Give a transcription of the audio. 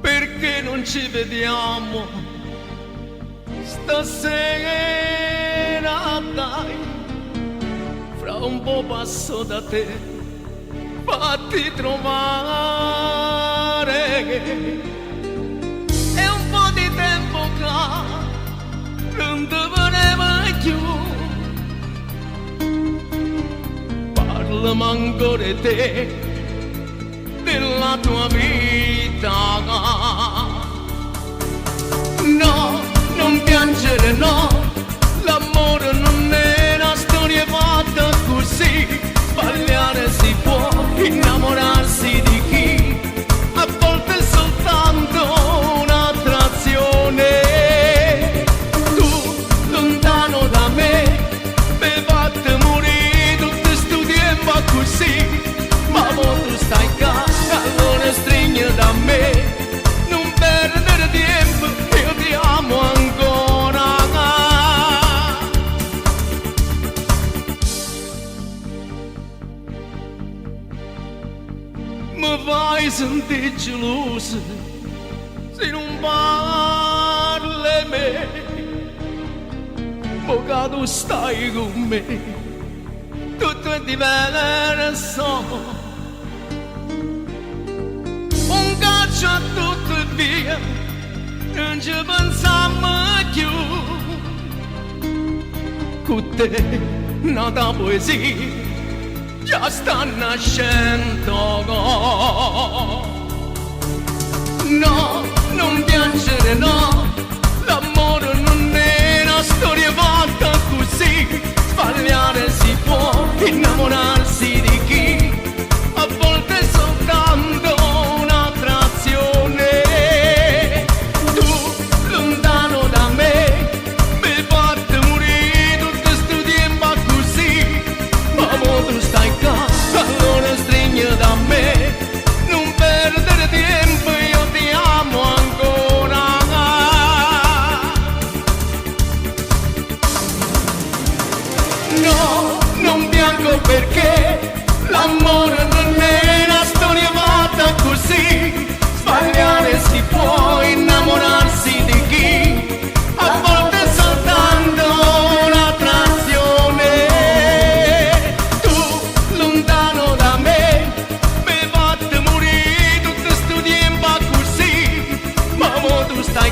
Perché non ci vediamo stasera, dai, fra un po' passo da te, fatti trovare. È un po' di tempo che non ti voleva più, parlami ancora di te, della tua vita. No, non piangere, no, l'amore non è una storia fatta così. Sbagliare si può, innamorarsi di chi a volte è soltanto un'attrazione. Tu, lontano da me, mi fate morire tutto sto tempo così. Ma ora tu stai qua, allora stringi da me, non perdere tempo, io ti amo ancora. Mi fai sentire gelosa se non parli a me, ma quando stai con me tutto è diverso. Un calcio a tutto e via, non ci pensiamo più. Con te, nata poesia, già sta nascendo. No, non piangere, no, l'amore non è una storia fatta così. Sbagliare si può, innamorarsi di chi a volte è soltanto un'attrazione. Tu, lontano da me, mi fate morire tutto sto tempo così. Ma ora tu stai qua, allora stringi da me, non perdere tempo, io ti amo ancora. No, non piango perché l'amore non è una storia fatta così. Sbagliare si può, innamorarsi di chi a volte è soltanto un'attrazione. Tu, lontano da me, mi fate morire tutto sto tempo così. Ma ora tu stai